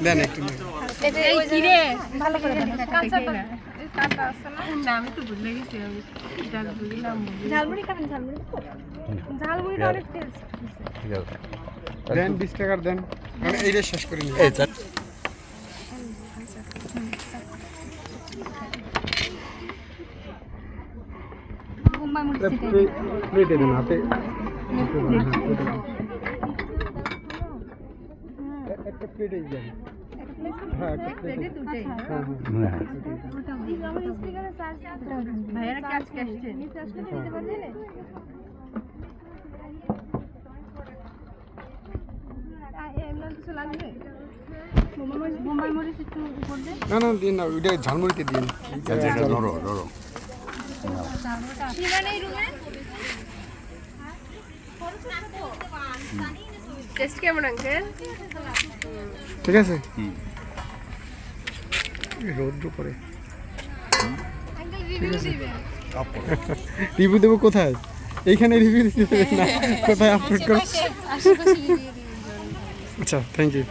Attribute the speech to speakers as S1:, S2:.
S1: দেন একটু
S2: এই কি রে ভালো করে দেন কাঁচাটা কাঁচা আছে না আমি তো ভুলে গেছি আমি ঝালমুড়ি নাম ঝালমুড়ি খাবেন ঝালমুড়ি ঝালমুড়িটা অনেক টেস্ট
S1: দেন 20 টাকার দেন মানে এইটা শেষ করে নিন
S2: বোম্বাই মুড়ি
S1: প্লেটে দেন হাতে একটা প্লেটে দেন হ্যাঁ একটা প্লেটে দুটোই হ্যাঁ
S2: ভাইয়ারা কাজ করছে নিচে আসলে দিতে পারবে না এমন কিছু লাগবে বোম্বাই মরিচ একটু উপর দে
S1: না না দিন না ওইটা ঝালমুড়িতে দিন
S3: এটা ধরো ধরো
S2: সীমানাই রুমে টেস্ট কেমন আঙ্কেল
S1: ঠিক আছে রোদ্র করে
S2: আঙ্কেল রিভিউ দিবেন
S1: রিভিউ দেবো কোথায় এইখানে রিভিউ দিতে না কোথায় আপলোড করো
S2: আশেপাশে রিভিউ দিবেন
S1: আচ্ছা থ্যাংক ইউ